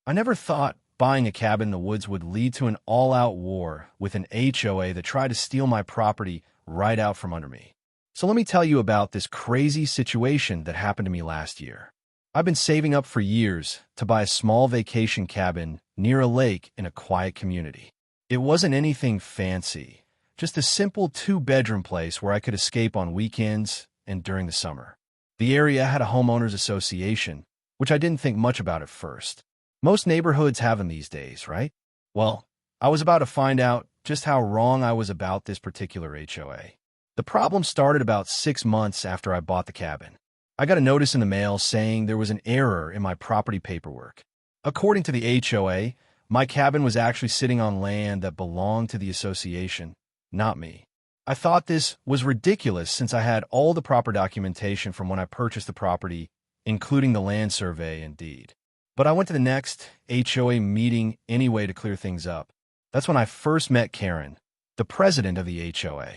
I never thought buying a cabin in the woods would lead to an all-out war with an HOA that tried to steal my property right out from under me. So let me tell you about this crazy situation that happened to me last year. I've been saving up for years to buy a small vacation cabin near a lake in a quiet community. It wasn't anything fancy, just a simple two-bedroom place where I could escape on weekends and during the summer. The area had a homeowners association, which I didn't think much about at first. Most neighborhoods have them these days, right? Well, I was about to find out just how wrong I was about this particular HOA. The problem started about 6 months after I bought the cabin. I got a notice in the mail saying there was an error in my property paperwork. According to the HOA, my cabin was actually sitting on land that belonged to the association, not me. I thought this was ridiculous since I had all the proper documentation from when I purchased the property, including the land survey and deed. But I went to the next HOA meeting anyway to clear things up. That's when I first met Karen, the president of the HOA.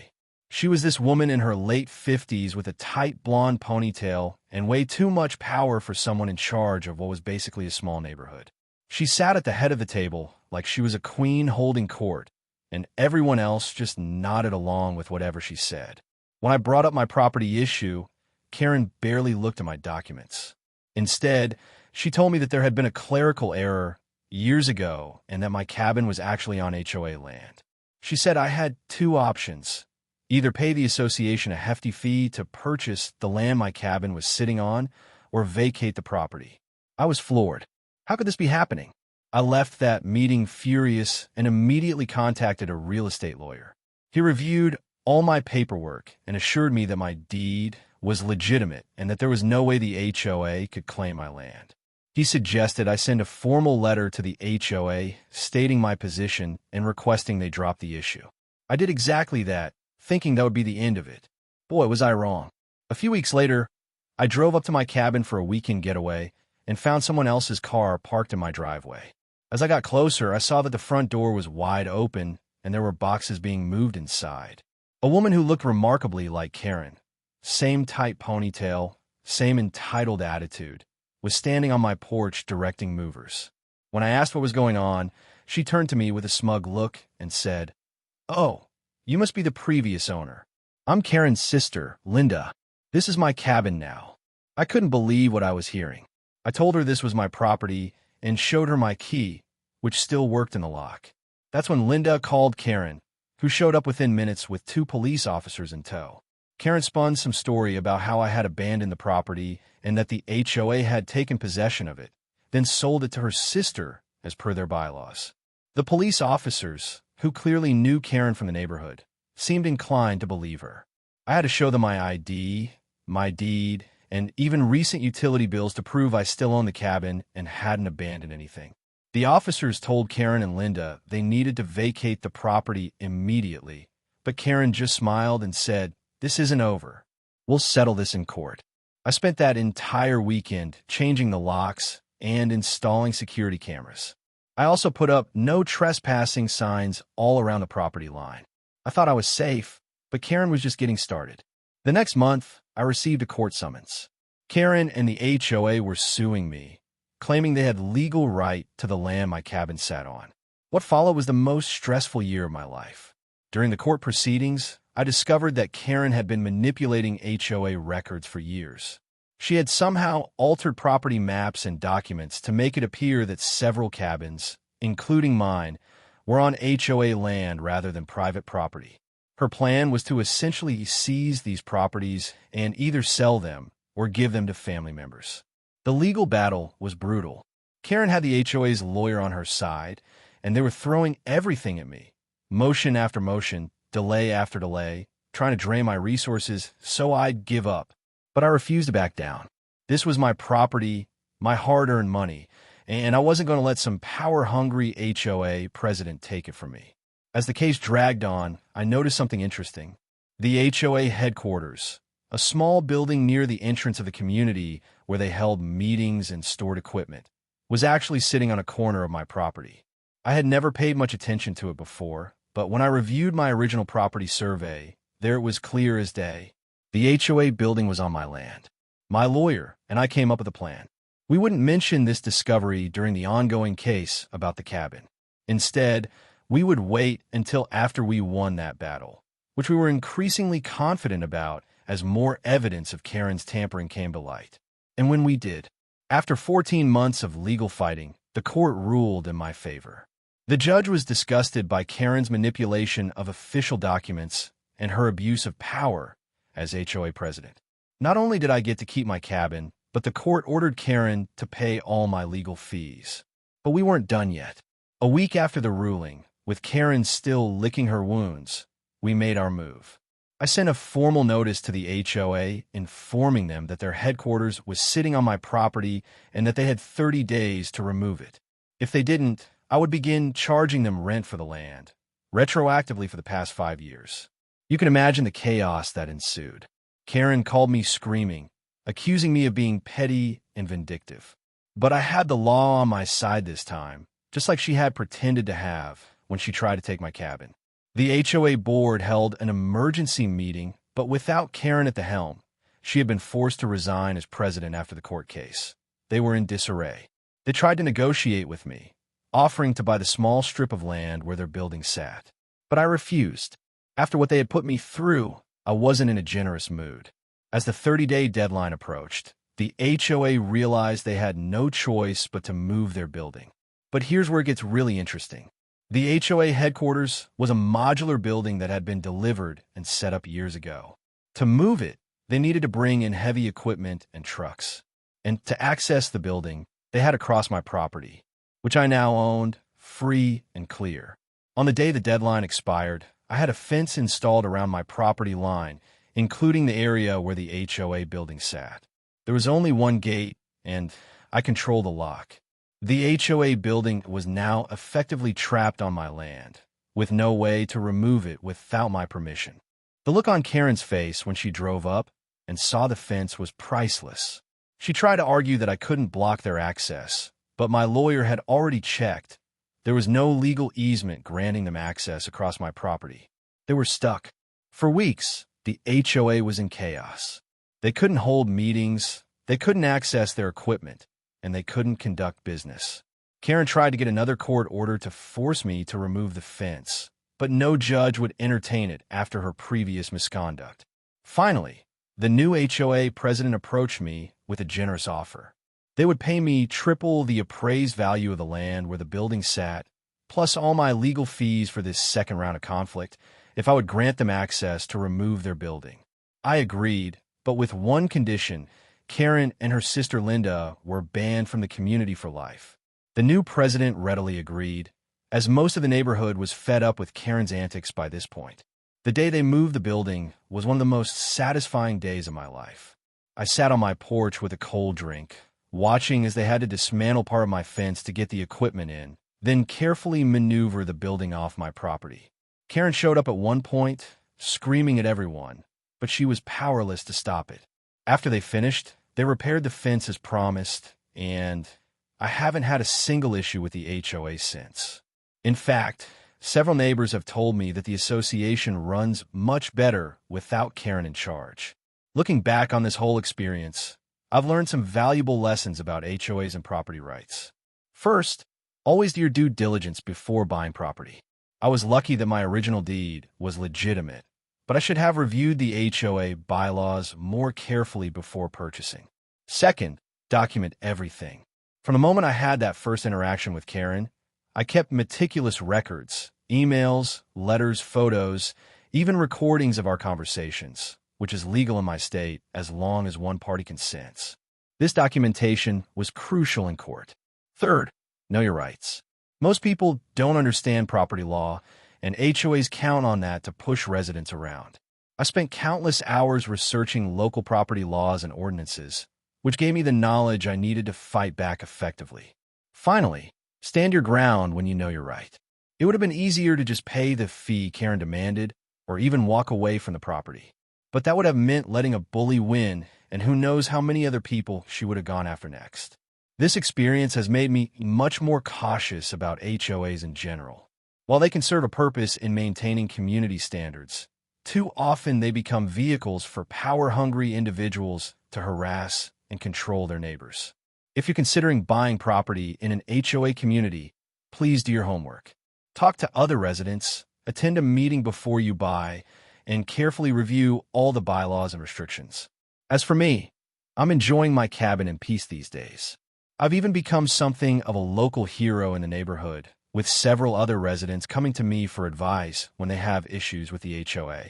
She was this woman in her late 50s with a tight blonde ponytail and way too much power for someone in charge of what was basically a small neighborhood. She sat at the head of the table like she was a queen holding court, and everyone else just nodded along with whatever she said. When I brought up my property issue, Karen barely looked at my documents. Instead, she told me that there had been a clerical error years ago and that my cabin was actually on HOA land. She said I had two options: either pay the association a hefty fee to purchase the land my cabin was sitting on, or vacate the property. I was floored. How could this be happening? I left that meeting furious and immediately contacted a real estate lawyer. He reviewed all my paperwork and assured me that my deed was legitimate and that there was no way the HOA could claim my land. He suggested I send a formal letter to the HOA stating my position and requesting they drop the issue. I did exactly that, thinking that would be the end of it. Boy, was I wrong. A few weeks later, I drove up to my cabin for a weekend getaway and found someone else's car parked in my driveway. As I got closer, I saw that the front door was wide open and there were boxes being moved inside. A woman who looked remarkably like Karen, same tight ponytail, same entitled attitude, was standing on my porch directing movers. When I asked what was going on, she turned to me with a smug look and said, "Oh, you must be the previous owner. I'm Karen's sister, Linda. This is my cabin now." I couldn't believe what I was hearing. I told her this was my property and showed her my key, which still worked in the lock. That's when Linda called Karen, who showed up within minutes with 2 police officers in tow. Karen spun some story about how I had abandoned the property and that the HOA had taken possession of it, then sold it to her sister as per their bylaws. The police officers, who clearly knew Karen from the neighborhood, seemed inclined to believe her. I had to show them my ID, my deed, and even recent utility bills to prove I still owned the cabin and hadn't abandoned anything. The officers told Karen and Linda they needed to vacate the property immediately, but Karen just smiled and said, "This isn't over. We'll settle this in court." I spent that entire weekend changing the locks and installing security cameras. I also put up no trespassing signs all around the property line. I thought I was safe, but Karen was just getting started. The next month, I received a court summons. Karen and the HOA were suing me, claiming they had legal right to the land my cabin sat on. What followed was the most stressful year of my life. During the court proceedings, I discovered that Karen had been manipulating HOA records for years. She had somehow altered property maps and documents to make it appear that several cabins, including mine, were on HOA land rather than private property. Her plan was to essentially seize these properties and either sell them or give them to family members. The legal battle was brutal. Karen had the HOA's lawyer on her side, and they were throwing everything at me. Motion after motion, delay after delay, trying to drain my resources so I'd give up. But I refused to back down. This was my property, my hard-earned money, and I wasn't going to let some power-hungry HOA president take it from me. As the case dragged on, I noticed something interesting. The HOA headquarters, a small building near the entrance of the community where they held meetings and stored equipment, was actually sitting on a corner of my property. I had never paid much attention to it before, but when I reviewed my original property survey, there it was clear as day. The HOA building was on my land. My lawyer and I came up with a plan. We wouldn't mention this discovery during the ongoing case about the cabin. Instead, we would wait until after we won that battle, which we were increasingly confident about as more evidence of Karen's tampering came to light. And when we did, after 14 months of legal fighting, the court ruled in my favor. The judge was disgusted by Karen's manipulation of official documents and her abuse of power as HOA president. Not only did I get to keep my cabin, but the court ordered Karen to pay all my legal fees. But we weren't done yet. A week after the ruling, with Karen still licking her wounds, we made our move. I sent a formal notice to the HOA informing them that their headquarters was sitting on my property and that they had 30 days to remove it. If they didn't, I would begin charging them rent for the land, retroactively for the past 5 years. You can imagine the chaos that ensued. Karen called me screaming, accusing me of being petty and vindictive. But I had the law on my side this time, just like she had pretended to have when she tried to take my cabin. The HOA board held an emergency meeting, but without Karen at the helm. She had been forced to resign as president after the court case. They were in disarray. They tried to negotiate with me, offering to buy the small strip of land where their building sat. But I refused. After what they had put me through, I wasn't in a generous mood. As the 30-day deadline approached, the HOA realized they had no choice but to move their building. But here's where it gets really interesting. The HOA headquarters was a modular building that had been delivered and set up years ago. To move it, they needed to bring in heavy equipment and trucks. And to access the building, they had to cross my property, which I now owned, free and clear. On the day the deadline expired, I had a fence installed around my property line, including the area where the HOA building sat. There was only one gate, and I controlled the lock. The HOA building was now effectively trapped on my land, with no way to remove it without my permission. The look on Karen's face when she drove up and saw the fence was priceless. She tried to argue that I couldn't block their access, but my lawyer had already checked. There was no legal easement granting them access across my property. They were stuck. For weeks, the HOA was in chaos. They couldn't hold meetings, they couldn't access their equipment, and they couldn't conduct business. Karen tried to get another court order to force me to remove the fence, but no judge would entertain it after her previous misconduct. Finally, the new HOA president approached me with a generous offer. They would pay me triple the appraised value of the land where the building sat, plus all my legal fees for this second round of conflict, if I would grant them access to remove their building. I agreed, but with one condition: Karen and her sister Linda were banned from the community for life. The new president readily agreed, as most of the neighborhood was fed up with Karen's antics by this point. The day they moved the building was one of the most satisfying days of my life. I sat on my porch with a cold drink, watching as they had to dismantle part of my fence to get the equipment in, then carefully maneuver the building off my property. Karen showed up at one point, screaming at everyone, but she was powerless to stop it. After they finished, they repaired the fence as promised, and I haven't had a single issue with the HOA since. In fact, several neighbors have told me that the association runs much better without Karen in charge. Looking back on this whole experience, I've learned some valuable lessons about HOAs and property rights. First, always do your due diligence before buying property. I was lucky that my original deed was legitimate, but I should have reviewed the HOA bylaws more carefully before purchasing. Second, document everything. From the moment I had that first interaction with Karen, I kept meticulous records, emails, letters, photos, even recordings of our conversations, which is legal in my state as long as one party consents. This documentation was crucial in court. Third, know your rights. Most people don't understand property law, and HOAs count on that to push residents around. I spent countless hours researching local property laws and ordinances, which gave me the knowledge I needed to fight back effectively. Finally, stand your ground when you know you're right. It would have been easier to just pay the fee Karen demanded or even walk away from the property. But that would have meant letting a bully win, and who knows how many other people she would have gone after next. This experience has made me much more cautious about HOAs in general. While they can serve a purpose in maintaining community standards, too often they become vehicles for power-hungry individuals to harass and control their neighbors. If you're considering buying property in an HOA community, please do your homework. Talk to other residents, attend a meeting before you buy, and carefully review all the bylaws and restrictions. As for me, I'm enjoying my cabin in peace these days. I've even become something of a local hero in the neighborhood, with several other residents coming to me for advice when they have issues with the HOA.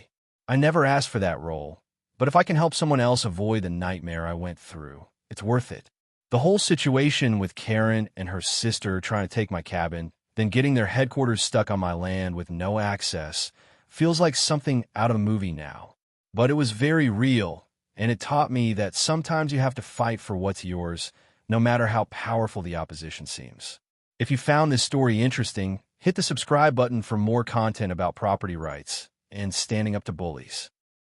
I never asked for that role, but if I can help someone else avoid the nightmare I went through, it's worth it. The whole situation with Karen and her sister trying to take my cabin, then getting their headquarters stuck on my land with no access, feels like something out of a movie now. But it was very real, and it taught me that sometimes you have to fight for what's yours, no matter how powerful the opposition seems. If you found this story interesting, hit the subscribe button for more content about property rights and standing up to bullies.